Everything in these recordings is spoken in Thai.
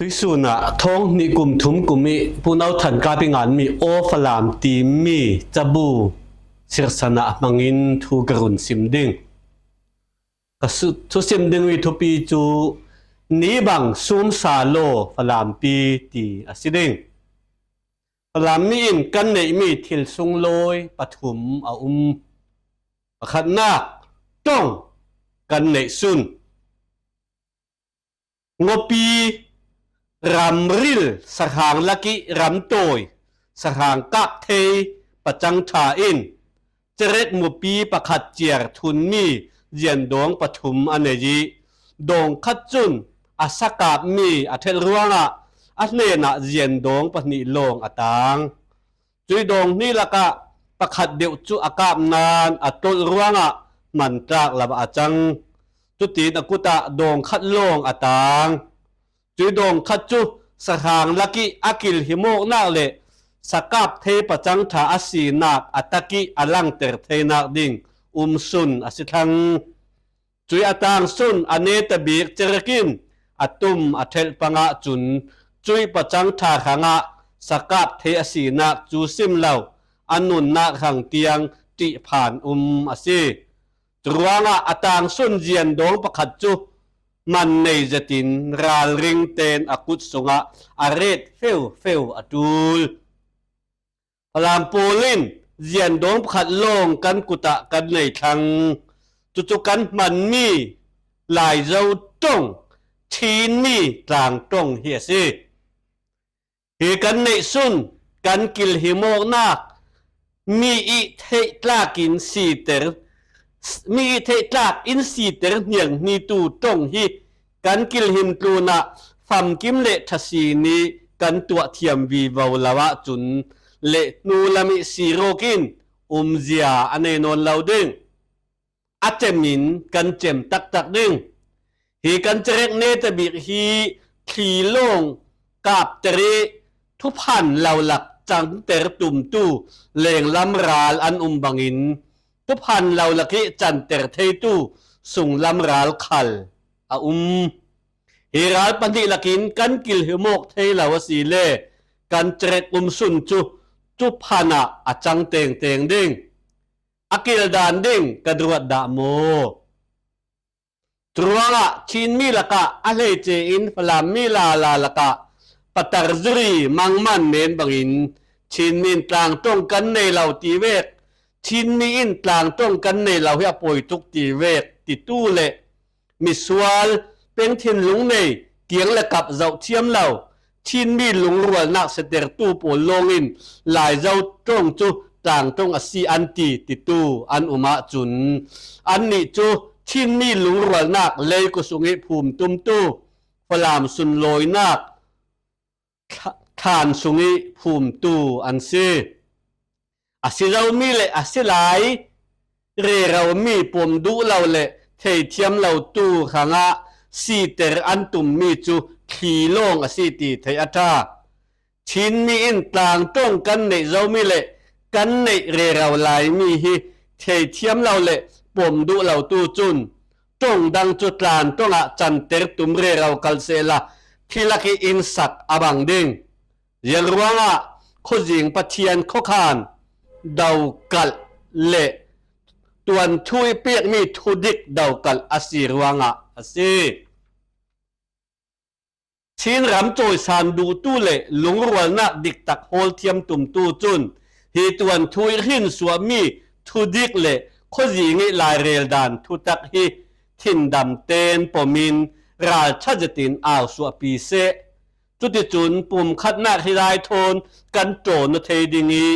ตุยสุนะท้องนี่กลุ่มทุมกลุ่มมีผู้เอาถันกาปิงานมีโอฟลามตีมีจับูศิรษณะมังอินทูกรุนซิมดิงกสุทุซิมดิงวิทุปีจูนี้บังซุมซาโลฟลามปีตีอสิดิงฟลามมีอินกันในมีทิลซุงลอยปฐุมอาขัดนาจ้องกันในซุนงปีรำริลสหางลักิรำโตยสหางกักเทประจังชาอินเจริญมุปีประคัดเจียร์ทุนมีเยียนดงปฐุมอเนจีดงคัดจุนอาสกาบมีอาเทลรวงอันเลนะเยียนดงปนิลงอตางจุยดงนี่ละกะประคัดเดียวจุอากาบนานอัตุลรวงมันจากละบอาจังจุตีนกุตะดงคัดลงอตางจุยดงคัดจุสหางลักิอากิลหิโมกนาเลสกัดเทปจังถาอสีนักอัตกิอลังเตอร์เทนักดิ่งซุนอสิทังจุยอตางซุนอเนตบีกเจรกินอตุมอเทลปังะจุนจุยปจังถาขังะสกัดเทอสีนักจูซิมเหล่าอนุนนักขังเตียงติผ่านอสีจรวงะอตางซุนเจียนดงประคัดจุมันในจตินราลริงเตนอกุตสงะอาเรตเฟลอตูลพลามปูลินเจียนดงขัดลงกันกุตะกันในทางจุกันมันมีหลายเจ้าจ้องชีนมีกลางจ้องเฮียซีเฮกันในซุนกันกิลหิโมกนักมีอิเทตลากินสีเตอร์มีเทตลากอินสีเตอร์เนียงนีตูจ้องฮีกันกิลหิมตูนะฟัมกิมเลทัสีนีกันตัวเทียมวีวาวลาวะจุนเลนูลามิซีโรกินเซียอันเนนนลาวดึงอาเจมินกันเจมตักดึงฮีกันเจรกเนตบิฮีขีลงกาบเตรีทุพันเหล่าหลักจังเตรตุมตู้เลงลำราลอันบังอินทุพันเหล่าหลักจันเตรเทตู้สุงลำราลขัลฮีราลปันธิลักินกันกิลหิโมกเทลาวสีเลกันเจรกสุนจุพันะอาจังเตงดิ่งอากิลดานดิ่งกระดวดดาโมตรวงะชินมีละกะอเลเจอินฟลามีลาละกะปัตตรจุรีมังมันเมนบังอินชินมีนกลางต้องกันในเหล่าตีเวกชินมีอินกลางต้องกันในเหล่าเฮียป่วยทุกตีเวกติตู้เลมิสวาลเป็นทินลุงในเกียงและกับเจ้าเทียมเหล่าชินมีลุงรัวนักเสด็จตู้ปวลงอินหลายเจ้าจ้องจุต่างต้องอสีอันตีติตู้อันมาจุนอันนี้จูชินมีลุงรัวนักเลยกุสุงิภูมิตุ้มตู้ฟลามสุนลอยนักทานสุงิภูมิตู้อันเซอาศิเรามีเลยอาศิหลายเรเรามีปมดูเราเลยเทียมเราตู้ขังะสีเตอร์อันตุมมีจูขีลงอสีตีเทอัตาชินมีอินต่างต้องกันในเรามีเลยกันในเรเราหลายมีฮีเทียมเราเลยปมดูเราตู้จุนต้องดังจุดลานต้องจันเตอร์ตุมเรเราคัลเซลาที่ลักอินสักอบังดิงเยลวังขจิงปะเทียนขคานดาวกัลเละตวนช่วยเปียกมีทุดิกดาวกัลอาศิรวังอาศิชินรำโจยสานดูตู้เละลุงรัวนักดิกตักโฮลเทียมตุ่มตู้จุนฮีตวนช่วยหินสวมีทุดิกเละขจิงลายเรลดานทุตักฮีทินดำเตนปมินราชจตินอ่าวสวปีเซจุดจุนปุ่มคัดหน้าที่ได้ทนกันโจนเทดิงี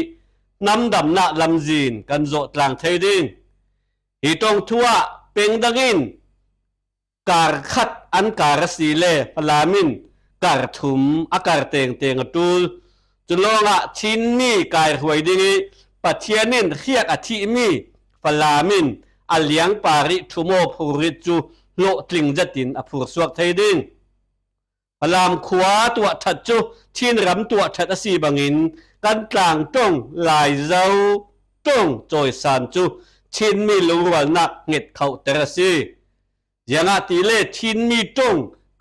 น้ำดำหน้าลำจีนกันโจตลางเทดิงฮีตรงทั่วเป็งดังอินการคัดอันการสีเลพลามินการถุมอากาศเตงตูลจุลงชินมีกายหวยดิงีปัจเจียนินเขียกอธิมีพลามินอเลียงปาริทุโมภูริจูโลตลิงจัตินอภูสวกเทดิงพลามขวาตัวทัดจูชินรำตัวทัดสีบังอินกันกลางจ้องลายเจ้าจ้องโจยสานจูชินมีลุงรัวนักเง็ดเขาเตระซียังตีเล่ชินมีจ้อง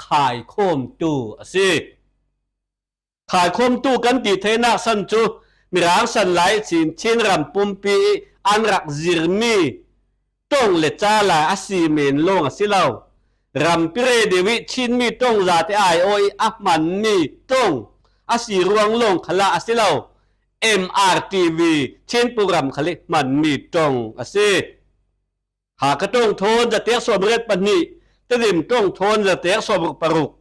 ขายโคมตู้สิขายโคมตู้กันตีเทนักสันจูมีร่างสันไหลสินชินรำปุ่มปีอันรักจิรมีต้องเลจ้าลายอาศีเมนลงสิเล่ารำพิเรเดวิชินมีต้องจาเตไอโออักมันมีต้องอาศีรวงลงขละสิเล่า MRTV เช่นโปรแกรมขลิมันมีต้องสิหากต้องโทนจะเตี้ยสมเร็จปนีตริมต้องโทนจะเตี้ยสมปรุก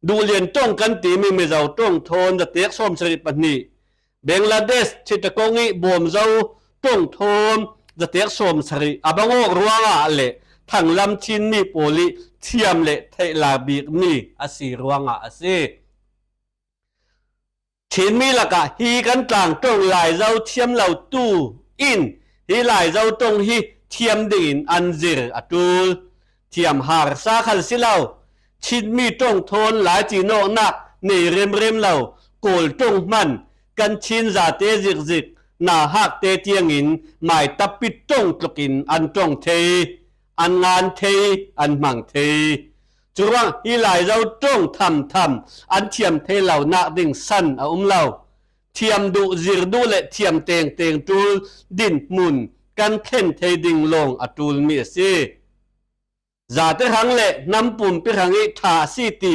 ดูเรียนต้องกันตีมีเจ้าต้องโทนจะเตี้ยสมสริปนีเบงลาเดชชิตะกงีบวมเจ้าต้องโทนจะเตี้ยสมสริอาบังโอรัวงะเละทั้งลำชินมีโปลิเทียมเละเทลาบีกมีอาศีรัวงะสิชินมีละกะฮีกันต่างต้องหลายเจ้าเทียมเหล่าตู้อินฮีหลายเจ้าต้องฮีเทียมดินอันซิรอตูลเทียมหารซาขัลสิเล่าชินมีต้องทนหลายจีโนนักในเริมเหล่าโกลต้องมันกันชินจาเตจิกนาฮักเตเตียงินหมายตับปิดต้องตกินอันต้องเทอันงานเทอันมังเทจุรังฮีหลายเราต้องทำอันเทียมเทเหล่านักดิ่งสั้นเอาเหล่าเทียมดูจิรดูและเทียมเตงตูลดินมุนกันเข็นเทดิ่งลงอตูลมีสิจาเตหังเละน้ำปุ่มไปหังอีทาสีตี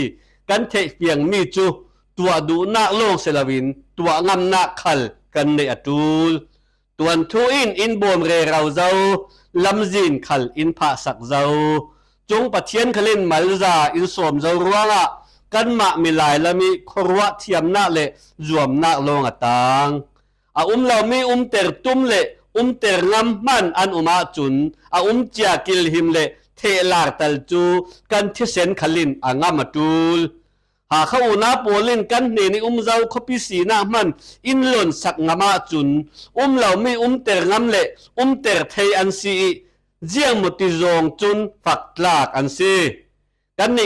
กันเทเพียงมีจูตัวดูนักลงเซลวินตัวงำนักขัลกันในอตูลตัวทูอินบวมเรเราเจ้าลำจินขัลอินผาสักเจ้าจงปะเทียนขลินมัลซาอินสวมเจ้ารัวละกันมะมิลายละมีครัวเทียมนักเละรวมนักลงอตังเรามีเตอร์ตุ้มเละเตอร์งำมันอันมาจุนเจียกิลหิมเละเทลาตัลจูกันที่เซนขลินงามาตูลหากเขาหน้าโปลินกันนี่เจ้าขบิสีน้ามันอินหล่นสักงามาจุนเรามีเตอร์งำเละเตอร์เทอันซีเจียงมุติจงจุนฝักลากอันซีกันนี่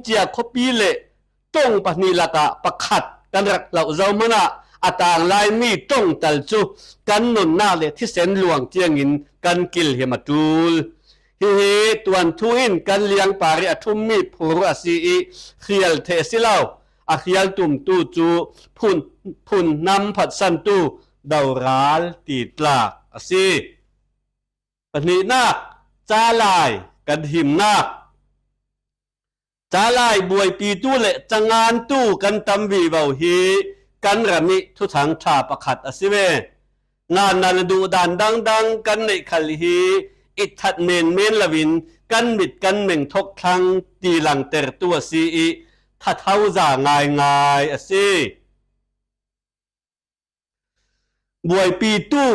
เจียขบิเละต้องปนิลกะประคัดกันรักเราเจ้ามันต่างลายมีต้องตัลจูกันนุนหน้าเละที่เซนหลวงเจียงอินกันกิลเฮมาตูลฮีตวนทูอินกันเลียงปาริอทุมมีผูรัสีเขียลเทสิเลาเขียลตุมตูจูพุนนำผัดสันตูดาวราลตีตลากสิปนินักจ้าลายกันหิมนักจ้าลายบวยปีตู้เละจังงานตู้กันตำวีเบาฮีกันระมิทุทังชาประคัดสิเวงานนันดูดันดังกันในขัลฮีอิทัดเมนละวินกันมิดกันเม่งทกทังตีหลังเตอร์ตัวซีถ้าเท่าจะง่ายสิบวยปีตู้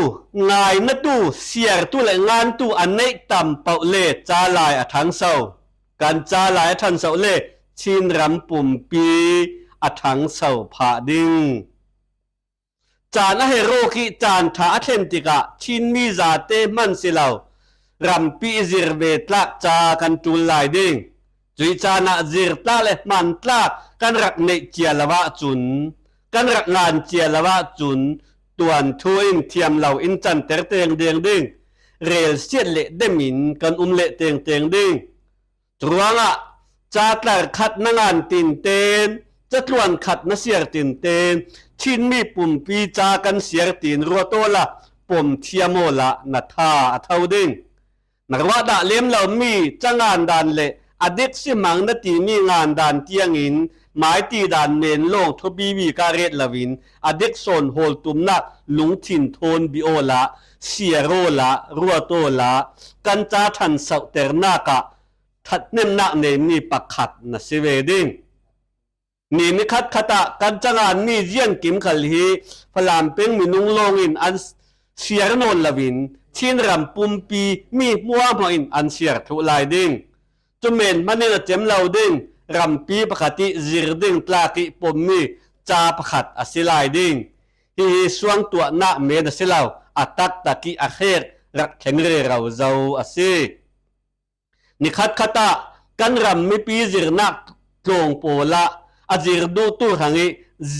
ง่ายนะตู้เสียตู้และงานตู้อันในต่ำเป่าเล่จ้าลายทังเศร้าการจ้าลายทันเศร้าเล่ชินรำปุ่มปีทังเศร้าผาดิ้งจานเฮโรกิจานทาเทนติกะชินมีจาเตมันสิเลารำปีจิรเวตลักจากันตุลายดิ้งจุยจานะจิรตาเลมันตลักกันรักเนเจียละวะจุนกันรักงานเจียละวะจุนตวนทูอินเทียมเหล่าอินจันเตงดิ้งเรลเสียเละเดมินกันเละเตงดิ้งจวงจาตลาขัดนงานตินเตนจะตวนขัดนเสียตินเตนชินมีปุ่มปีจากันเสียตินรัวโตละปุ่มเทียโมละนัทาเท่าดิ้งนักว่าดาเลี้ยมเรามีจ้างงานดานเละอดีตสิมังนตีมีงานดานเตียงอินหมายตีดานเมนโลงทบีวีการเรตลวินอดีตโซนโฮลตุมนักลุงทินโทนบิโอละเสียโรละรัวโตละกันจาทันเสาเตอร์นากะทัดเนมนักเนมีปักขัดนะสิเวดิ้งนี่มิคัดขตะกันจ้างงานมีเยี่ยนกิมขลฮีพลามเป็งมีนุงลงอินอันเสียโนนลวินชินรำปุ่มปีมีมัวหอยอันเสียทุลายดิ้งจุเมนมันเนี่ยเจมเหล่าดิ้งรำปีปกติจิรดิ้งตลากิปุ่มมีจาประคัดอสิลายดิ้งฮีสวงตัวนักเมนสิเหล่าตักตะกี้อาเขรรักเข็งเรเราเจ้าอสินิคัดขตะกันรำมีปีจิรนักตรงโปละจิรดูตู้ทางนี้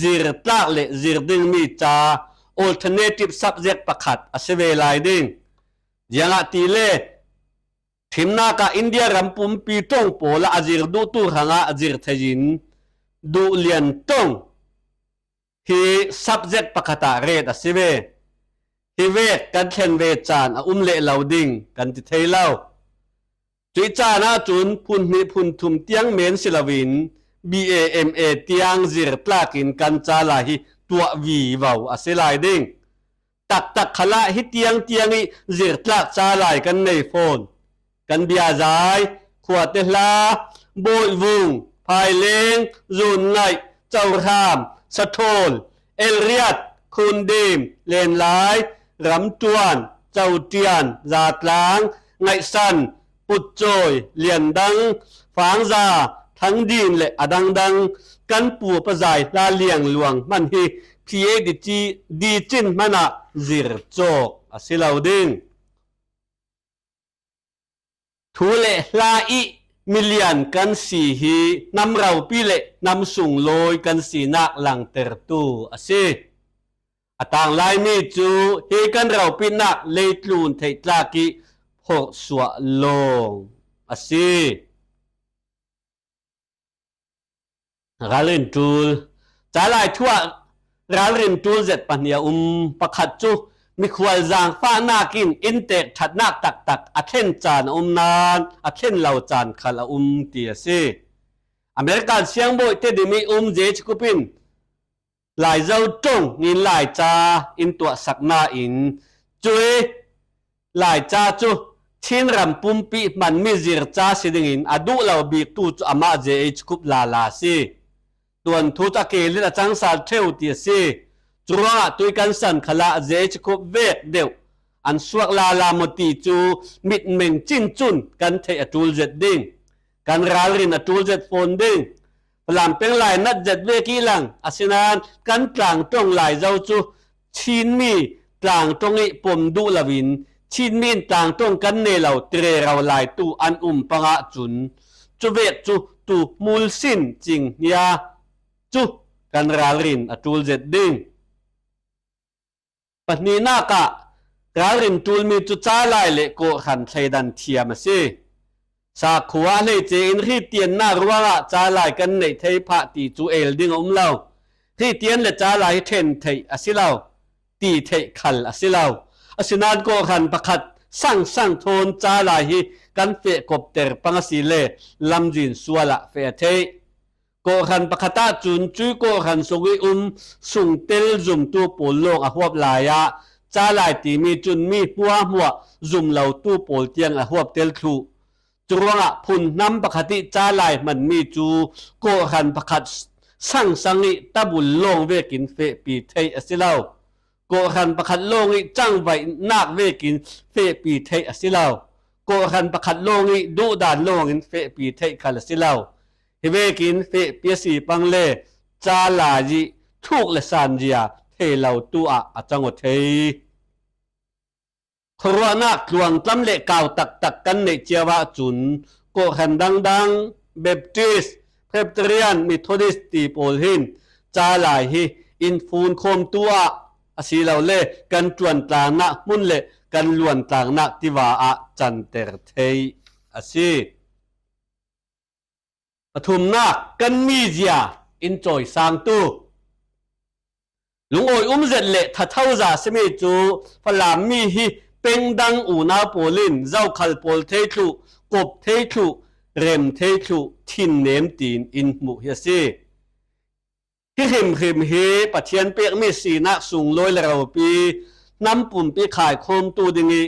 จิรตลาเลจิรดิ้งมีจา alternative subject ประคัดอสิเวลายดิ้งยังตีเล่ ทิมนากาอินเดียรำปุ่มปีตงโปละอจิรดูตูหางอจิรทยินดูเลียนตงฮี subject ปะคตาเรดอสิเวฮีเวกันเทนเวจานเลเหลาดิงกันติเทเลาจุยจานาจุนพุนมีพุนทุมเตียงเมนศิลวิน BAMA เตียงจิรปลากินกันจาลาฮีตัววีวาวอสิไลดิงตักขละฮิเตียงอีจิรปลาจาลายกันในโฟนกันเบียใจขวดเตลาโบยวุงภายเลงจุนไงเจ้ารามสะโทนเอลเรียดคุณดีมเลนไลรำจวนเจ้าเตียนจาตลางไงสันปุจโจยเลียนดังฟางซาทั้งดีนและอดังกันปูประจายลาเลียงหลวงมันฮีพีเอดีจินมันอะจิรโจกอสิลาวดิงทูเลลาอีมิเลียนกันสีฮีนำเราปีเลนำสุงลอยกันสีนักหลังเตอร์ตูอสิต่างลายมีจูเฮกันเราปีนักเลตลูนเทตลากิพกสวะลงอสิรัลินจูลจะลายทั่วรัลินจูลเจ็ดปัญญาประคัดจูมีขวดจางฟ้าหน้ากินอินเตกถัดนักตักอาเข่นจานนานอาเข่นเหล่าจานขลาเตียซีอเมริกันเสียงโบยเตดิมีเจชกุปินหลายเจ้าจงนินหลายจาอินตัวสักนาอินจุยหลายจาจูชินรำปุ่มปีมันมีจิรจาสิดิงินอดูเหล่าบีตูจอามาเจชกุบลาซีตัวนทุตะเกลิตจังสาเทวเตียซีจุระตุยกันสันขละเจชกุบเวกเดียวอันสวกลามติจูมิดเมงจินจุนกันเทอจูลเจ็ดดิ้งกันราลินอจูลเจ็ดโฟนดิ้งพลังเป็นลายนัดเจ็ดเวกีหลังอาศินานกันกลางตรงลายเจ้าจูชินมีกลางตรงนี้ปมดูลวินชินมีกลางตรงกันเนเหล่าเตรเราลายตูอันปังะจุนจูเวกจูตูมูลสินจริงยาจูกันราลินอจูลเจ็ดดิ้งปัจจุบันกะการเรียนจูลมีจุดจ้าลายเล็กโกขันใช้ดันเทียมสิสาขวาเลยเจนที่เตียนหน้ารัวจ้าลายกันในเทพะตีจูเอลดิ้งเล่าที่เตียนและจ้าลายเทนเทอสิเล่าตีเทขัลอสิเล่าอสินานโกขันประคัดสร้างโทนจ้าลายกันเฟกบเตอร์ปังสิเลลำจินสัวละเฟเทโกขันประคัตจุนจุยโกขันสุกิสุงเตลจุมตัวปูโลกอหวบลายะจ้าลายตีมีจุนมีหัวจุมเหล่าตู้ปูเตียงอหวบเตลครูจวงพุนน้ำประคัติจ้าลายมันมีจูโกขันประคัดสังอิตะบุลโลงเวกินเฟปีเทอสิเล่าโกขันประคัดโลงอิจังไว้นักเวกินเฟปีเทอสิเล่าโกขันประคัดโลงอิดูดานโลงอินเฟปีเทขัลสิเล่าเฮเวกินเฟเปียสีปังเลจ้าลาจิทุกเลสันเจียเทเหล่าตัวจังหวัดเทครัวนักหลวงจำเละเก่าตักกันในเจียวจุนโกขันดังเบปติสเพปเตเรียนมิโทดิสตีโปลหินจ้าลายฮีอินฟูนโคมตัวอาศัยเราเล่กันจวนต่างนักมุนเล่กันล้วนต่างนักที่ว่าจันเตอร์เทยอาศัยปฐุมนักกันมีเจียอินจอยสร้างตู้ลุงโอยเสร็จเละถ้าเท่าจะสมัยจูพลามีฮีเป็นดังอูนาโปลินเจ้าขัลโปลเทชุกบเทชุเรมเทชุทินเนมตีนอินมุเฮซีที่หิมเฮปะเทียนเปียกมีสีนักสูงลอยเราปีน้ำปุ่มปีขายโคมตูดิงี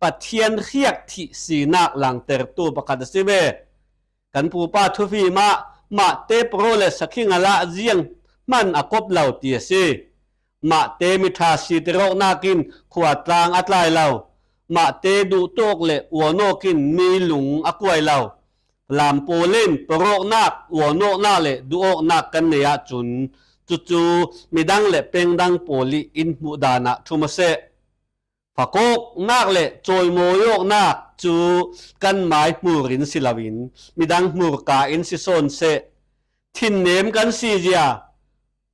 ปะเทียนเรียกที่สีนักหลังเตอร์ตูประกาศสิเบกันปูป้าทุฟีมาเตปโรเลสักิงละเจียงมันอกบเหล่าเตียซีมาเตมิทาสีเตโรนากินขวดกลางอัตไลเหล่ามาเตดูโตกเลอัวโนกินมีหลุงอักวยเหล่าลามโปลินปโรนักอัวโนนาเลดูอกนักกันเนียจุนจูมีดังเลเป็งดังโปลิอินมุดานะทุมเซฝากกนักเลโจยโมโยกนักจูกันหมายมูรินศิลวินมีดังมูกาอินซิโซนเซทินเนมกันซีเจีย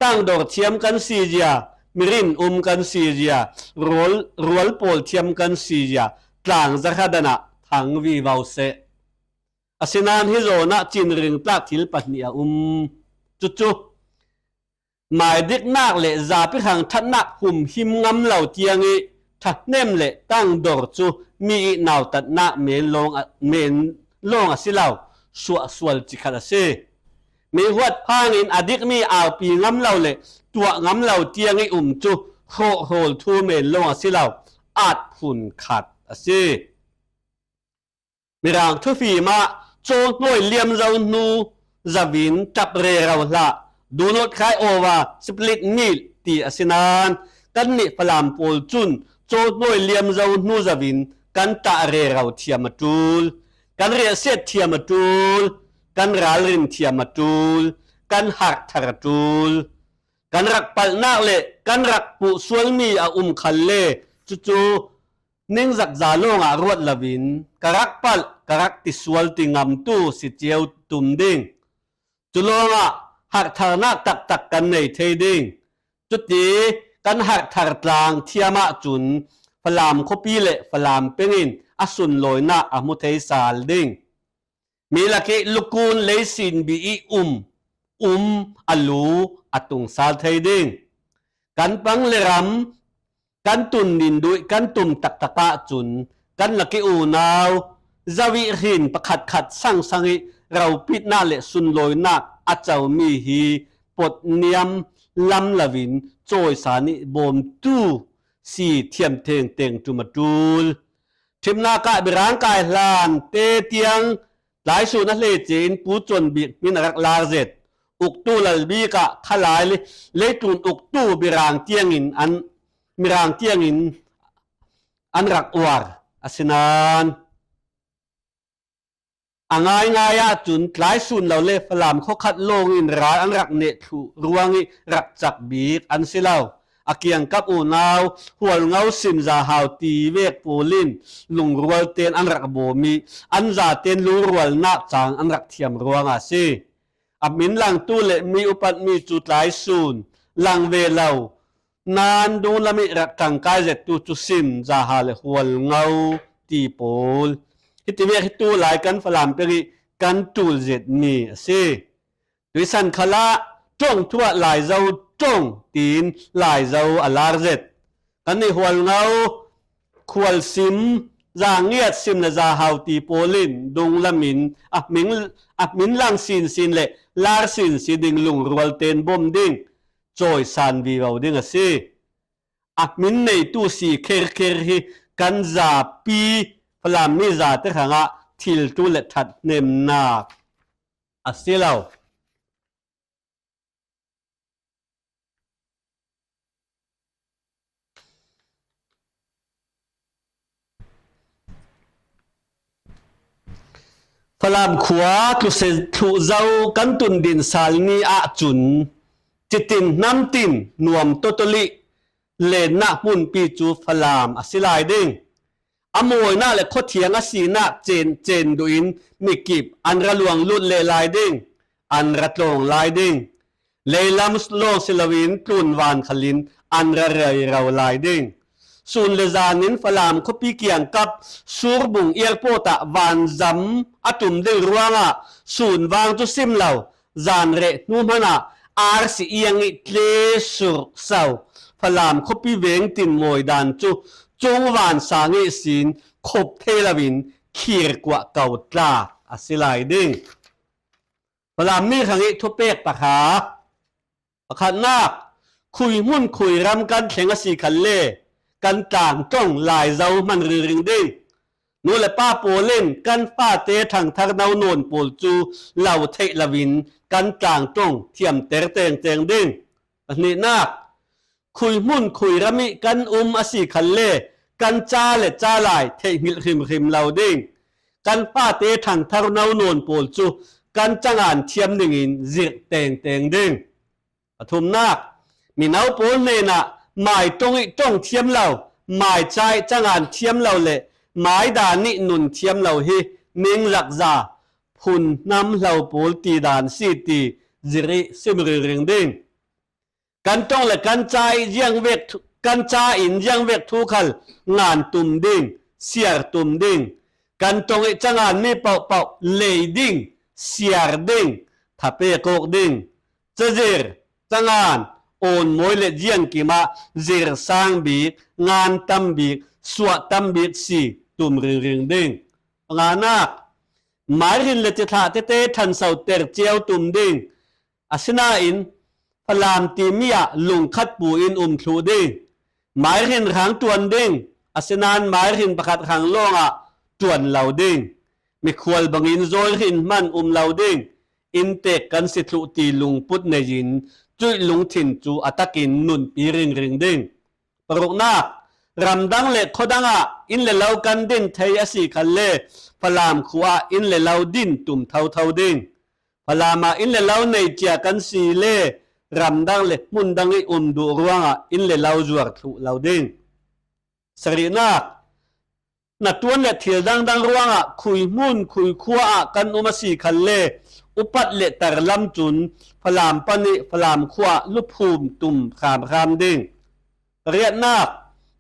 ตั้งดอกเทียมกันซีเจียมิรินกันซีเจียรัวโปลเทียมกันซีเจียกลางจะขดนะท หังวีวาวเสอสินานฮิโรนะจินริงตาทิลปัตเนียจุหมายดิกนักเละจาพิหังทัดนักหุ่มหิมงำเหล่าเตียงอีทัดเนมเละตั้งดอร์จูมีนาวตัดนักเมนลงสิเหล่าสวลจิคาเซมีหัวพางินอดิกมีอาปีงำเหล่าเละตัวงำเหล่าเตียงอีจูโฮลทูเมนลงสิเหล่าอาจหุ่นขัดเซมีรางทุฟีมาโจหน่วยเลียมเรานูจะวินจับเรเราละดูโนดคายโอวาสปลิตนิลตีอสินานกันนิพลามโพลจุนโจหน่วยเลียมเรานูจะวินกันตะเรเราเทียมตูลกันเรียเสเทียมตูลกันราลินเทียมตูลกันหักทารตูลกันรักปัลนาเลกันรักปุสวลมีอาคัลเลจูนิ่งจักจาลงรวดละวินกรักปัลกรักติสวลติงำตู้สิเจียวตุมดิ่งจุลงหักทารนักตักกันในเทดิ่งจุดนี้กันหักทารกลางเทียมาจุนฟลามคปีเละฟลามเป็งินอสุนลอยนาอมุเทสาลดิ่งมีลักลุกูนเลสินบีอัลูอตุงสาลเทดิ่งกันปังเลรัมกันตุนดินดุยกันตุมตักตะจุนกันลักอูนาวจาวิหินประขัดสังเราปิดหน้าเละสุนลอยนาอาเจ้ามีฮีปดเนียมลำละวินโจยสานิบอมตู้สีเทียมเทงจุมาดูลทิมนากะบิร่างกายลานเตเตียงหลายสูนักเลจีนปูจนบิมินรักลาเซตอุกตู้ลลบีกะขลายเลตุนอุกตู้บิร่างเตียงอินอันมิร่างเตียงอินอันรักวาร์อสินานง่ายจุนหลายสุนเราเล่ฟลามเขาคัดโลงอินร้านอันรักเนตุรวงอิรักจักบีกอันสิเลาอาเกียงกับอูนาวหัวเงาสิมจาฮาวตีเวกโพลินลุงรัวเตนอันรักโบมีอันจาเตนลุงรัวนักจางอันรักเทียมรวงอาเซอับมินลังตู้เละมีอุปัตมีจุดหลายสุนลังเวลานานดูละมิรักกังกายเจตุจุสิมจาฮาเลหัวเงาตีโพลฮิติเวกฮิตูหลายกันฟลามเปรีกันตูเจ็ดมีเซด้วยสันขละจ้องทั่วหลายเจ้าจ้องตีนหลายเจ้าอลาร์เจ็ดกันในหัวเงาขวลซิมจางเงียดซิมและจาฮาวตีโพลินดงละมินอับมินลังสินเละลาร์สิดิงลุงรัวเตนบอมดิงจอยซันวีวาวดิงเซอับมินในตู้สีเคร์ฮีกันจาปีพลามมิจาเตขังะทิลตุเลทัดเนมนาอัสเซลาวพลามขวาตุเซตุเจ้ากันตุนดินสาลนีอาจุนจิตินน้ำตินนวมโตตลิเลนนักมุนปีจูพลามอัสเซลายดิงอมวยน่าเลยโคเทียงสีน่าเจนดูอินมีกิบอันระลวงลุดเลลายดิ้งอันระตรงลายดิ้งเลลามุสโลศิลวินตุนวานขลินอันระเรยเราลายดิ้งส่วนเลจานินฟลามคปีเกียงกับสูรบุงเอียโปตะวานจำอัตุมดึงรวงะส่วนวางจุสิมเหล่าจานเรนูมนาอาร์ซีเอียงอิเลสุรเศร้าฟลามคปีเวงตินมวยดานจูจงวานสางสินขบเทลวินขีรกว่าเก่าตราอสิไลดิ้งพลามมีขังอิทุเปกปะขาประคันนาคคุยมุ่นคุยรำกันเข่งสีคันเล่กันต่างจ้องลายเจ้ามันริงดิ้งนู่นแหละป้าโปเล่นกันป้าเตะทางทางนาโนนโปลจูเหล่าเทลวินกันต่างจ้องเทียมเตะเตงดิ้งอันนี้นาคคุยมุ่นคุยรำมิกันอสีคันเล่กันจ้าและจ้าลายเทหิลริมเราดิ้งกันป้าเตะทางทางนาโนนโปลจูกันจังอ่านเทียมหนึ่งอินจิตเตงดิ้งปฐุมนาคมีนาวโปลเนน่ะหมายตรงจ้องเทียมเราหมายใจจังอ่านเทียมเราเลยหมายดานินุนเทียมเราฮีมิงหลักจาพุนน้ำเราโปลตีดานสีตีจิริซิมริงดิ้งกันจ้องและกันใจยังเวกกันใจอินยังเวกทุกขัลงานตุมดิ้งเสียตุมดิ้ง กันตรงไอ้จังอันมีเป่าเป่าเลยดิ้งเสียร์ดิ้งถ้าเปโกกดิ้งจะเจอจังอันโอนมวยเล็ดยังกิมาเจอสร้างบีงานตั้มบีสวดตั้มบีสิตุมเริงดิ้งงานนักหมายถึงเลจิตาเตทันเสาเตอร์เจียวตุมดิ้งอาศนาอินพลามตีมียลุงคัดปูอินคลูดิ้งหมายถึงหางตวนดิ้งอาศนานหมายถึงประคัดหางล่องตวนเหล่าดิ้งมีควรบังอินโซลหินมันเหล่าดิ้งอินเตกันสิทุตีลุงพุทธในยินจุยลุงถิ่นจูอัตกินนุนปีริงดิ้งปรุกนักรำดังเล็กขดังอินเลเหล่ากันดิ้งไทยสิคันเล่พลามขัวอินเลเหล่าดิ้งตุ่มเท่าดิ้งพลามาอินเลเหล่าในเจียกันสีเล่รำดังเล็กมุนดังไอดูรวงอินเลเหล่าจวดทุเหล่าดิ้งสรีนักนัดตัวเล็กเถียดังรวงคุยมุนคุยขัวกันมาสีคันเล่อุปัตเล็กแต่ลำจุนพลามปนิพลามขัวลุภูมิตุ่มขามดิ้งเรียนนัก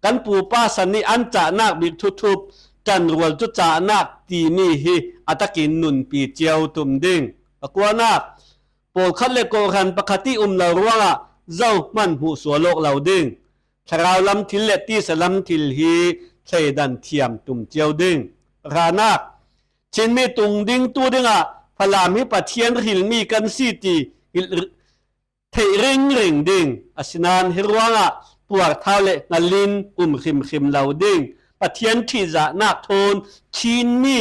กันปูป้าสันนิอันจานักบิดทุบจันรวลจุจานักตีมีฮีอัตกินนุนปีเจียวตุ่มดิ้งปะกัวนักโปคัดเลโกขันปกติเหล่ารวงเจ้ามันหูสัวโลกเหล่าดิ้งชราวลำทิลเลตีสลำทิลฮีเทดันเทียมตุ่มเจียวดิ้งรานักชินมีตุงดิ้งตัวดิ้งพลามิปะเทียนหิลมีกันสีตีเทริงดิ้งอาศนานฮิรวงปวดเท้าเละนลินขิมเหล่าดิ้งปะเทียนที่จะนักโทนชินมี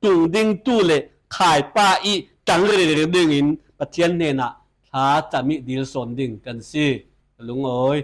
ตุงดิ้งตู้เละขายป้าอีจังดิ้งอินปะเทียนเนน่ะท้าจะมีดีลสนดิ้งกันสิลุงเอ๋ย